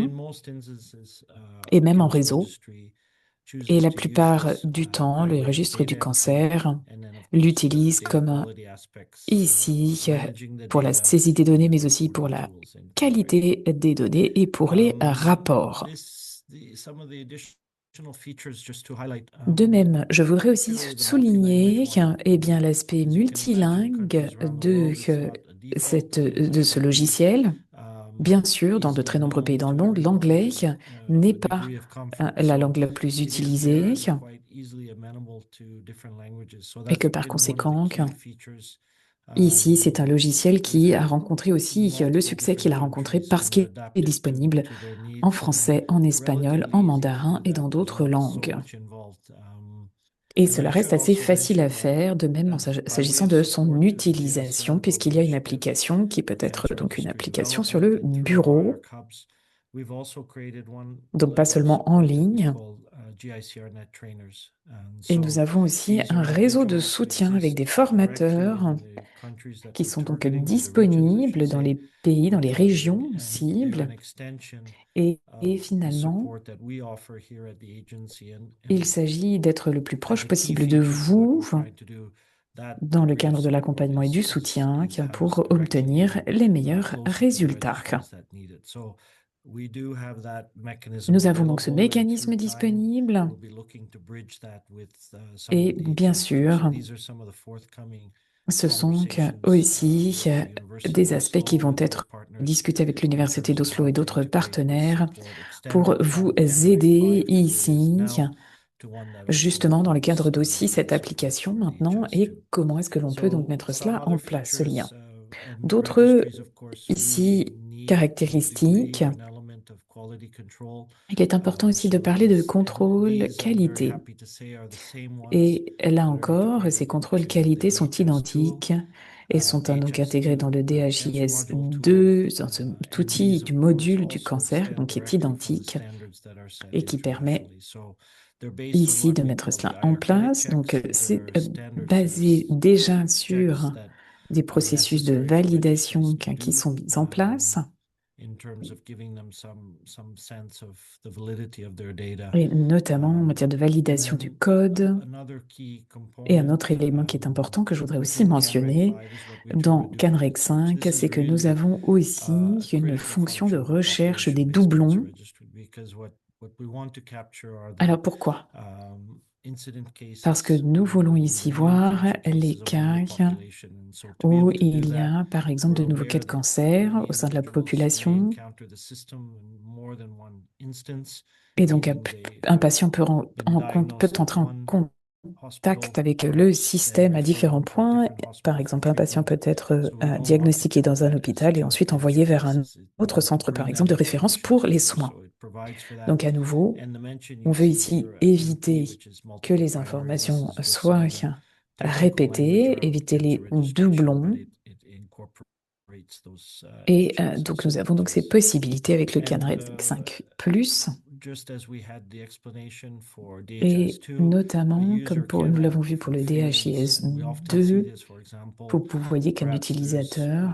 et même en réseau. Et la plupart du temps, le registre du cancer l'utilise comme ici pour la saisie des données, mais aussi pour la qualité des données et pour les rapports. De même, je voudrais aussi souligner eh bien, l'aspect multilingue de ce logiciel. Bien sûr, dans de très nombreux pays dans le monde, l'anglais n'est pas la langue la plus utilisée et que par conséquent, ici, c'est un logiciel qui a rencontré aussi le succès qu'il a rencontré parce qu'il est disponible en français, en espagnol, en mandarin et dans d'autres langues. Et cela reste assez facile à faire, de même s'agissant de son utilisation, puisqu'il y a une application qui peut être donc une application sur le bureau, donc pas seulement en ligne. Et nous avons aussi un réseau de soutien avec des formateurs qui sont donc disponibles dans les pays, dans les régions cibles. Et finalement, il s'agit d'être le plus proche possible de vous dans le cadre de l'accompagnement et du soutien pour obtenir les meilleurs résultats. Nous avons donc ce mécanisme disponible et bien sûr, ce sont aussi des aspects qui vont être discutés avec l'Université d'Oslo et d'autres partenaires pour vous aider ici, justement dans le cadre d'aussi cette application maintenant, et comment est-ce que l'on peut donc mettre cela en place, ce lien. D'autres ici caractéristiques. Il est important aussi de parler de contrôle qualité. Et là encore, ces contrôles qualité sont identiques et sont donc intégrés dans le DHIS2, dans cet outil du module du cancer, donc qui est identique et qui permet ici de mettre cela en place. Donc, c'est basé déjà sur des processus de validation qui sont mis en place. Et notamment en matière de validation du code. Et un autre élément qui est important que je voudrais aussi mentionner dans Canreg 5, c'est que nous avons aussi une fonction de recherche des doublons. Alors pourquoi? Parce que nous voulons ici voir les cas où il y a, par exemple, de nouveaux cas de cancer au sein de la population. Et donc, un patient peut entrer en contact avec le système à différents points. Par exemple, un patient peut être diagnostiqué dans un hôpital et ensuite envoyé vers un autre centre, par exemple, de référence pour les soins. Donc, à nouveau, on veut ici éviter que les informations soient répétées, éviter les doublons. Et donc, nous avons donc ces possibilités avec le CANRED 5+. Et notamment, comme nous l'avons vu pour le DHIS2, vous voyez qu'un utilisateur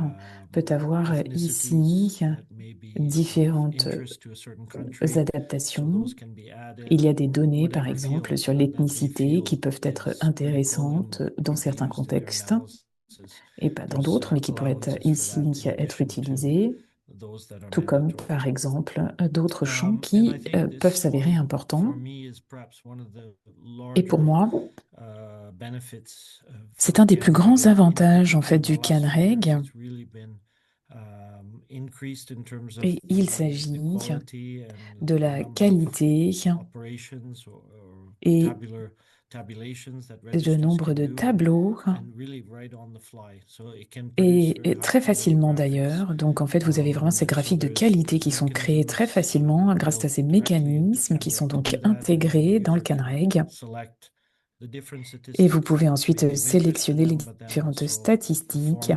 peut avoir ici différentes adaptations. Il y a des données, par exemple, sur l'ethnicité qui peuvent être intéressantes dans certains contextes et pas dans d'autres, mais qui pourraient ici être utilisées. tout comme par exemple d'autres champs qui peuvent s'avérer importants. Et pour moi, c'est un des plus grands avantages en fait du CanReg. Et il s'agit de la qualité et de nombre de tableaux et très facilement d'ailleurs. Donc en fait, vous avez vraiment ces graphiques de qualité qui sont créés très facilement grâce à ces mécanismes qui sont donc intégrés dans le CanReg. Et vous pouvez ensuite sélectionner les différentes statistiques.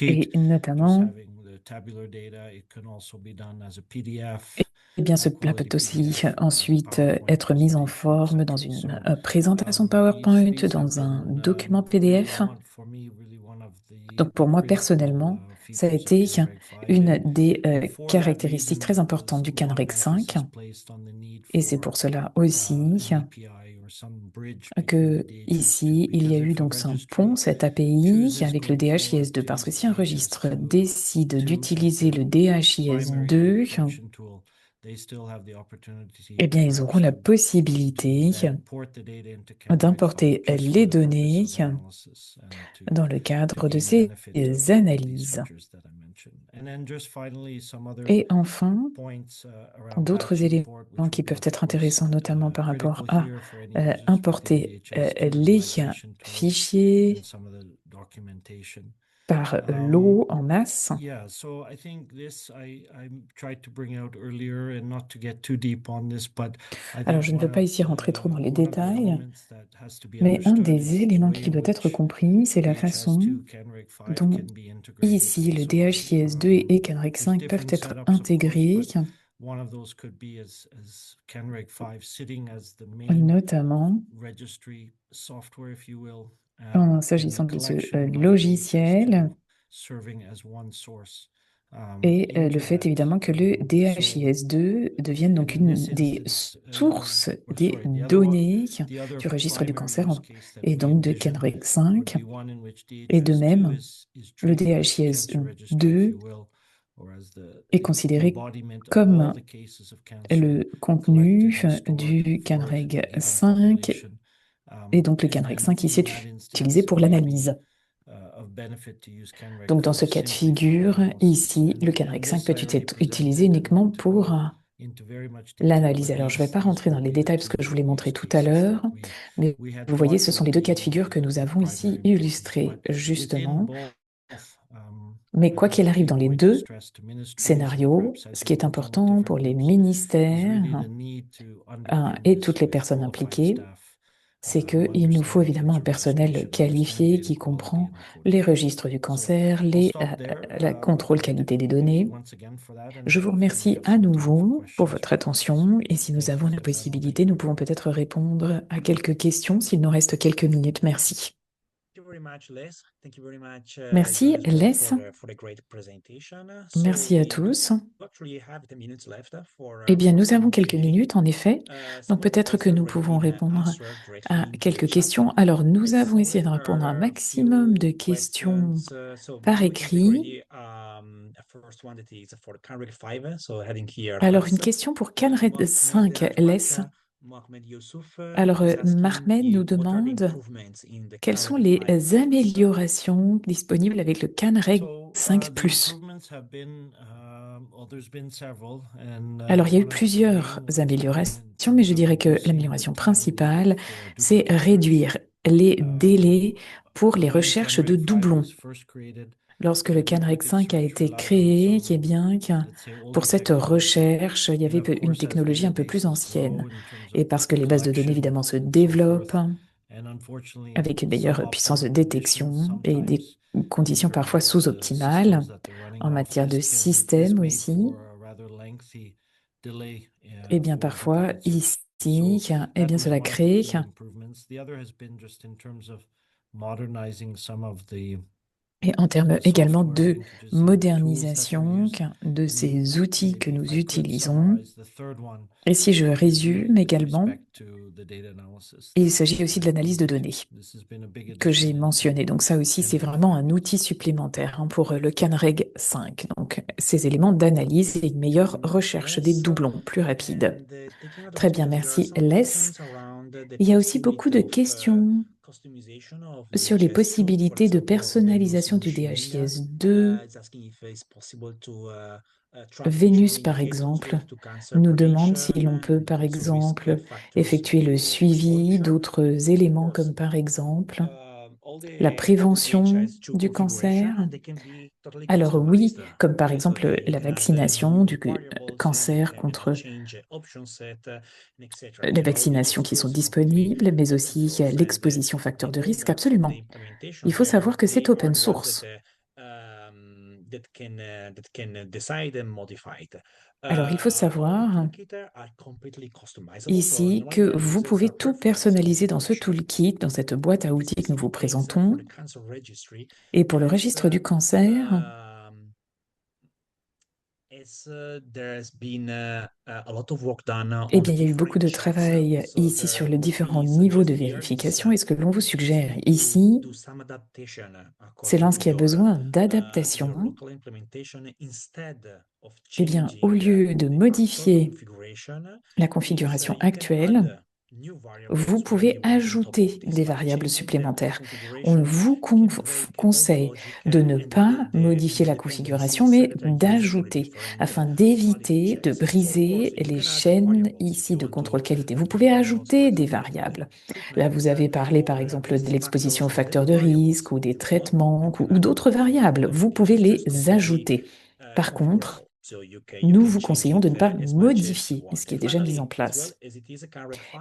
Et notamment, eh bien, cela peut aussi ensuite être mis en forme dans une présentation PowerPoint, dans un document PDF. Donc pour moi, personnellement, ça a été une des caractéristiques très importantes du CanReg 5. Et c'est pour cela aussi que ici, il y a eu donc ce pont, cette API avec le DHIS2. Parce que si un registre décide d'utiliser le DHIS2, eh bien, ils auront la possibilité d'importer les données dans le cadre de ces analyses. Et enfin, d'autres éléments qui peuvent être intéressants, notamment par rapport à importer les fichiers par lot en masse. Alors, je ne veux pas ici rentrer trop dans les détails, mais un des éléments qui doit être compris, c'est la façon dont ici le DHIS2 et CanReg 5 peuvent être intégrés, notamment s'agissant de ce logiciel et le fait évidemment que le DHIS2 devienne donc une des sources des données du registre du cancer et donc de CanReg 5. Et de même, le DHIS2 est considéré comme le contenu du CanReg 5 et donc le CanReg 5 ici est utilisé pour l'analyse. Donc dans ce cas de figure, ici, le CanReg 5 peut être utilisé uniquement pour l'analyse. Alors je ne vais pas rentrer dans les détails parce que je vous l'ai montré tout à l'heure, mais vous voyez, ce sont les deux cas de figure que nous avons ici illustrés justement. Mais quoi qu'il arrive dans les deux scénarios, ce qui est important pour les ministères et toutes les personnes impliquées, c'est qu'il nous faut évidemment un personnel qualifié qui comprend les registres du cancer, la contrôle qualité des données. Je vous remercie à nouveau pour votre attention et si nous avons la possibilité, nous pouvons peut-être répondre à quelques questions s'il nous reste quelques minutes. Merci. Merci, Les. Merci à tous. Eh bien, nous avons quelques minutes, en effet. Donc, peut-être que nous pouvons répondre à quelques questions. Alors, nous avons essayé de répondre à un maximum de questions par écrit. Alors, une question pour CanReg 5, Les. Alors, Mahmed nous demande quelles sont les améliorations disponibles avec le CanReg 5+. Alors, il y a eu plusieurs améliorations, mais je dirais que l'amélioration principale, c'est réduire les délais pour les recherches de doublons. Lorsque le CanReg 5 a été créé, qui est bien que pour cette recherche, il y avait une technologie un peu plus ancienne. Et parce que les bases de données, évidemment, se développent avec une meilleure puissance de détection et des conditions parfois sous-optimales en matière de système aussi. Et bien parfois, ici, eh bien, cela crée et en termes également de modernisation de ces outils que nous utilisons. Et si je résume également, il s'agit aussi de l'analyse de données que j'ai mentionné. Donc ça aussi, c'est vraiment un outil supplémentaire pour le CanReg 5. Donc ces éléments d'analyse et une meilleure recherche des doublons plus rapide. Très bien, merci Les. Il y a aussi beaucoup de questions sur les possibilités de personnalisation du DHIS2. Vénus, par exemple, nous demande si l'on peut, par exemple, effectuer le suivi d'autres éléments comme, par exemple, la prévention du cancer. Alors oui, comme par exemple la vaccination du cancer contre les vaccinations qui sont disponibles, mais aussi l'exposition facteur de risque, absolument. Il faut savoir que c'est open source. Alors, il faut savoir ici que vous pouvez tout personnaliser dans ce toolkit, dans cette boîte à outils que nous vous présentons. Et pour le registre du cancer, eh bien, il y a eu beaucoup de travail ici sur les différents niveaux de vérification. Et ce que l'on vous suggère ici, c'est lorsqu'il y a besoin d'adaptation, eh bien, au lieu de modifier la configuration actuelle, vous pouvez ajouter des variables supplémentaires. On vous conseille de ne pas modifier la configuration, mais d'ajouter afin d'éviter de briser les chaînes ici de contrôle qualité. Vous pouvez ajouter des variables. Là, vous avez parlé par exemple de l'exposition aux facteurs de risque ou des traitements ou d'autres variables. Vous pouvez les ajouter. Par contre, nous vous conseillons de ne pas modifier ce qui est déjà mis en place.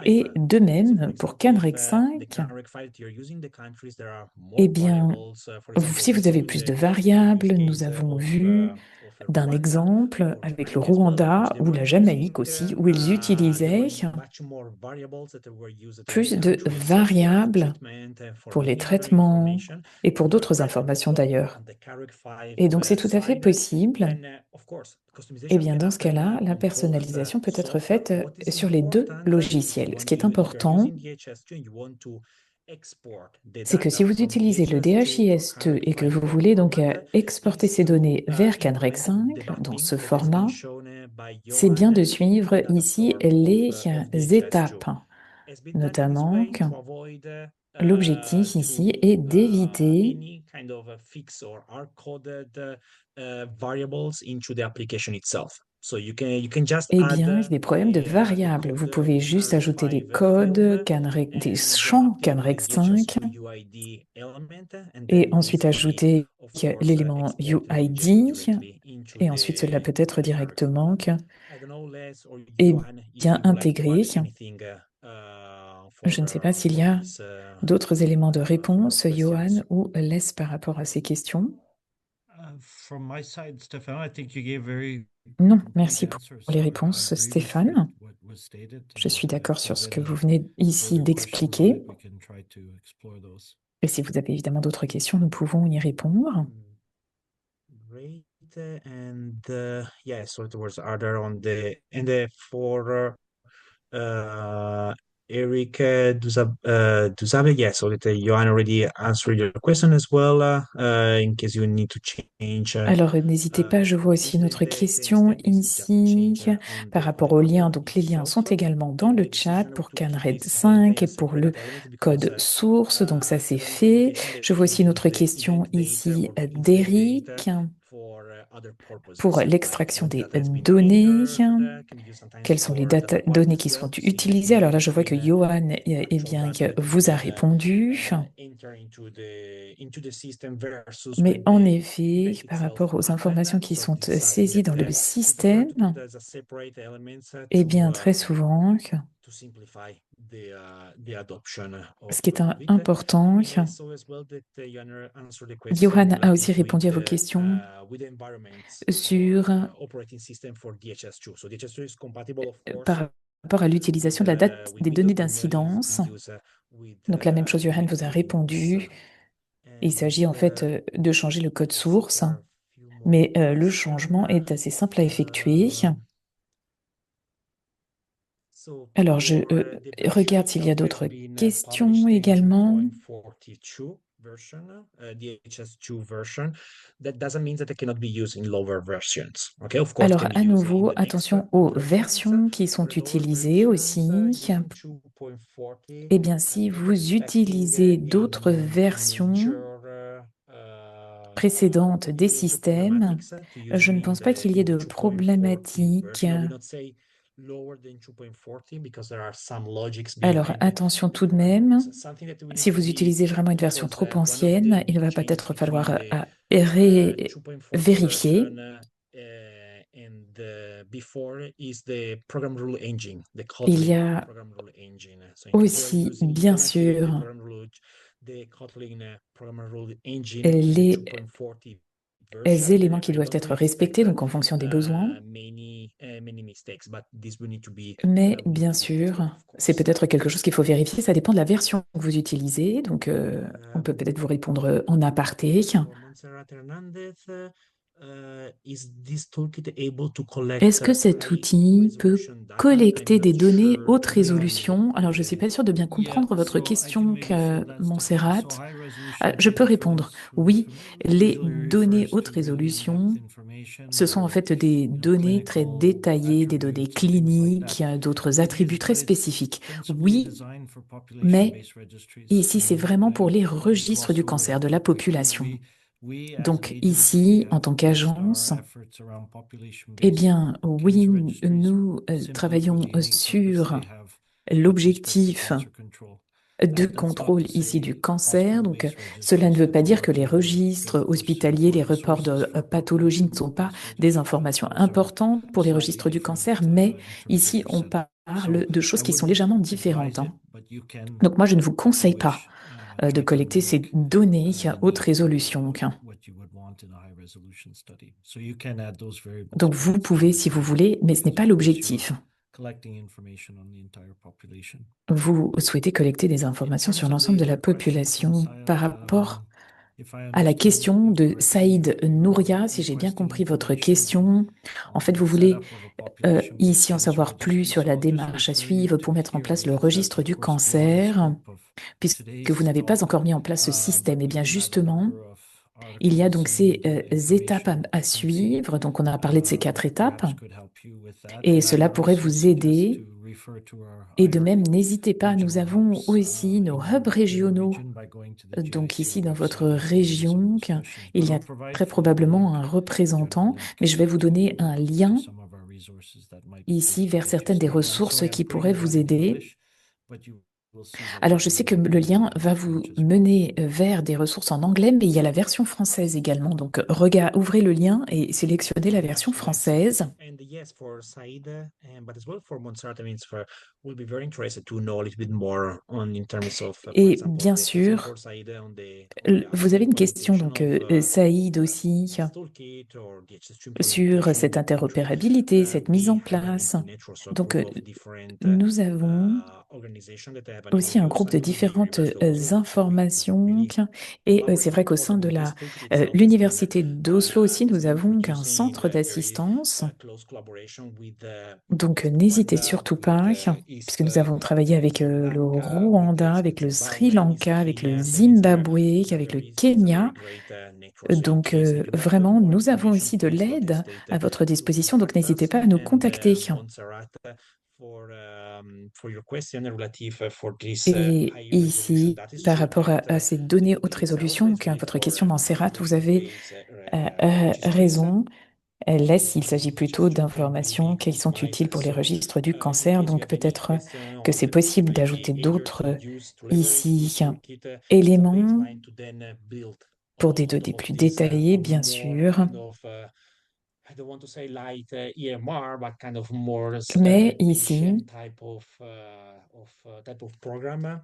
Et de même, pour CanReg 5, eh bien, si vous avez plus de variables, nous avons vu d'un exemple avec le Rwanda ou la Jamaïque aussi, où ils utilisaient plus de variables pour les traitements et pour d'autres informations d'ailleurs. Et donc, c'est tout à fait possible. Eh bien, dans ce cas-là, la personnalisation peut être faite sur les deux logiciels. Ce qui est important, c'est que si vous utilisez le DHIS2 et que vous voulez donc exporter ces données vers CanReg 5 dans ce format, c'est bien de suivre ici les étapes, notamment que l'objectif ici est d'éviter eh bien, des problèmes de variables. Vous pouvez juste ajouter des codes, des champs CanReg 5 et ensuite ajouter l'élément UID et ensuite cela peut être directement eh bien intégré. Je ne sais pas s'il y a d'autres éléments de réponse, Johan ou Les, par rapport à ces questions. Non, merci pour les réponses, Stéphane. Je suis d'accord sur ce que vous venez ici d'expliquer. Et si vous avez évidemment d'autres questions, nous pouvons y répondre. Eric Dusabe, yes, so that Johan already answered your question as well, in case you need to change. Alors, n'hésitez pas, je vois aussi une autre question ici par rapport aux liens. Donc, les liens sont également dans le chat pour CanRed 5 et pour le code source. Donc, ça, c'est fait. Je vois aussi une autre question ici d'Eric pour l'extraction des données. Quelles sont les données qui sont utilisées? Alors là, je vois que Johan eh bien, vous a répondu. Mais en effet, par rapport aux informations qui sont saisies dans le système, eh bien, très souvent, ce qui est important, Johan a aussi répondu à vos questions sur par rapport à l'utilisation de la date des données d'incidence. Donc la même chose, Johan vous a répondu Il s'agit en fait de changer le code source, mais le changement est assez simple à effectuer. Alors, je regarde s'il y a d'autres questions également. Version, DHS2 version, that doesn't mean that it cannot be used in lower versions. Okay, of course, Alors, can be à used in nouveau, the next attention aux versions. versions qui sont For lower utilisées versions, aussi. using 2.40, Eh bien, si we can vous expecting utilisez a d'autres versions major précédentes des systèmes, problematics to je ne using pense pas qu'il y ait in de 2.40 problématiques. version. I will not say lower than 2.40 because there are some logics Alors, behind attention tout de même, programs. Something that we need si to vous be utilisez vraiment une checked version because trop one of the ancienne, il va changes peut-être falloir between the 2.40 vérifier. version and before is the program rule engine, the Il y Kotlin a program rule engine. So in case you are aussi, using bien currently sûr, the Kotlin program rule engine in the les 2.40 version, éléments qui I doivent don't être expect respectés, donc en fonction des besoins. many mistakes, but this will need to be Mais bien sûr, tested, of c'est course. peut-être quelque chose qu'il faut vérifier. Ça dépend de la version que vous utilisez. Donc, on peut peut-être vous répondre en aparté. For Montserrat Hernandez, is this toolkit able to Est-ce collect que cet high outil peut resolution data? I'm collecter not des données sure. haute résolution? Alors, je ne suis pas sûre de bien comprendre votre question, Montserrat. Je peux répondre. Oui, les données haute résolution, ce sont en fait des données très détaillées, des données cliniques, d'autres attributs très spécifiques. Oui, mais ici, c'est vraiment pour les registres du cancer de la population. Donc ici, en tant qu'agence, eh bien, oui, nous travaillons sur l'objectif de contrôle ici du cancer. Donc, cela ne veut pas dire que les registres hospitaliers, les reports de pathologie ne sont pas des informations importantes pour les registres du cancer, mais ici, on parle de choses qui sont légèrement différentes, hein. Donc, moi, je ne vous conseille pas de collecter ces données à haute résolution. Donc, vous pouvez si vous voulez, mais ce n'est pas l'objectif. Vous souhaitez collecter des informations sur l'ensemble de la population par rapport à la question de Saïd Nouria, si j'ai bien compris votre question. En fait, vous voulez ici en savoir plus sur la démarche à suivre pour mettre en place le registre du cancer, puisque vous n'avez pas encore mis en place ce système. Et bien justement, il y a donc ces étapes à suivre. Donc, on a parlé de ces 4 étapes et cela pourrait vous aider. Et de même, n'hésitez pas, nous avons aussi nos hubs régionaux. Donc ici, dans votre région, il y a très probablement un représentant, mais je vais vous donner un lien ici vers certaines des ressources qui pourraient vous aider. Alors, je sais que le lien va vous mener vers des ressources en anglais, mais il y a la version française également. Donc, ouvrez le lien et sélectionnez la version française. And yes, for Said, but as well for Montserrat, I mean, we'll be very interested to know a little bit more on in terms of, for Et example, bien the testing sûr, for Said on the vous avez actual une question, implementation donc of Saïd aussi, this toolkit or the HS2 sur implementation in cette the country. interopérabilité, cette mise We en have an place. internet, so a Donc, group of different nous avons organizations that have an aussi un focus groupe on de improving différentes universal. So we informations. really Et c'est vrai collaborate qu'au sein de with this toolkit itself. l'Université d'Oslo aussi, nous As well avons un producing centre very d'assistance. close collaboration with Donc, with n'hésitez Rwanda, surtout with pas, East puisque nous avons travaillé avec Sri le Lanka, with Rwanda, avec le Sri Zimbabwe, with Lanka, avec le Kenya. So it's Zimbabwe, avec le a very Kenya. great network. So in Donc, case you want vraiment, more nous avons information, aussi de please don't l'aide hesitate à votre to disposition. Donc, contact n'hésitez us. pas à nous And contacter. Montserrat, for your question relative for this Et high resolution ici, data, it's par true rapport that à ces the données haute toolkit itself résolution, is ready votre for question, Montserrat, vous avez registration-based registries. raison. Laisse, il s'agit plutôt d'informations qui sont utiles pour les registres du In cancer, case you donc have any peut-être question que on c'est the best possible way d'ajouter either to d'autres use to leverage this ici toolkit as a éléments baseline to then build on pour des top données of plus this détaillées, a bien more sûr. kind of I don't want to say light EMR, but kind of more Mais patient ici, type of program.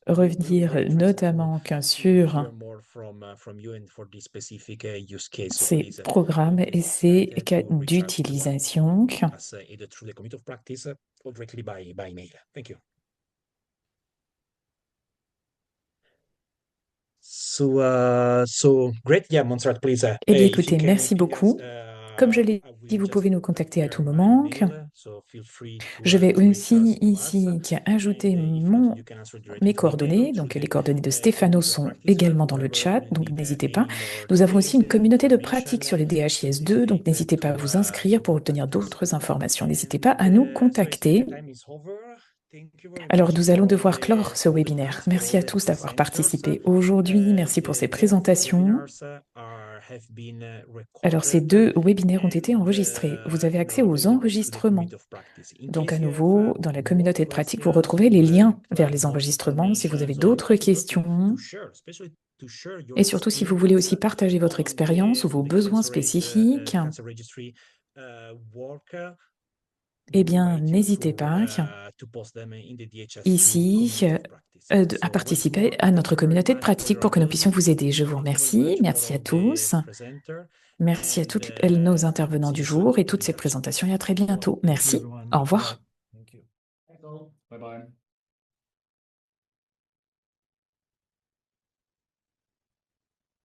We'll be revenir very interested notamment to sur hear more from you and for this specific use case. So ces please programmes don't et ces hesitate cas to reach out d'utilisation. to us either through the committee of practice or directly by mail. Thank you. So great. Yeah, Montserrat, please. Eh bien, If you écoutez, can merci anything else, beaucoup. Comme je l'ai I will dit, vous just pouvez nous contacter à tout prepare moment. mail, so feel free Je vais to reach aussi us to us. ici ajouter And if not, you can answer directly mes to email coordonnées. or Donc, through les the coordonnées de community Stéphano of sont practice, également dans le whoever chat, will donc need n'hésitez pas. any more Nous avons aussi une detailed communauté de information, pratique sur les don't DHIS2, donc hesitate n'hésitez pas à to vous inscrire pour to obtenir contact us. d'autres informations. N'hésitez And pas à nous so I contacter. think the time is over. Thank you very Alors, much nous allons for devoir clore ce all the webinaire. comments, for Merci all à the tous d'avoir presenters. participé aujourd'hui. Merci pour ces présentations. Have been Alors, ces recorded, 2 webinaires ont été and enregistrés. Vous avez accès now aux available to the enregistrements. community of practice. In Donc, à case you nouveau, have dans la more communauté de pratique, vous questions, retrouvez you les would liens vers like les more enregistrements si vous avez information, or d'autres if you want questions. to share, especially to share your Et surtout, si vous voulez experience aussi partager votre on expérience ou vos on the besoins spécifiques, cancer registry work, we eh would bien, invite you n'hésitez pas to post them in the DHS2 ici community of practice. à So once participer more, à thank notre you very communauté de much for pratique your pour que nous puissions vous availability. aider. Je vous Thank you very remercie. much for Merci à all the tous. presenter, Merci à and toutes nos intervenants see du you soon. jour et Thank toutes you ces very much. présentations et à très bientôt. Thank you, Merci. everyone. Au revoir. Thank you. Bye bye.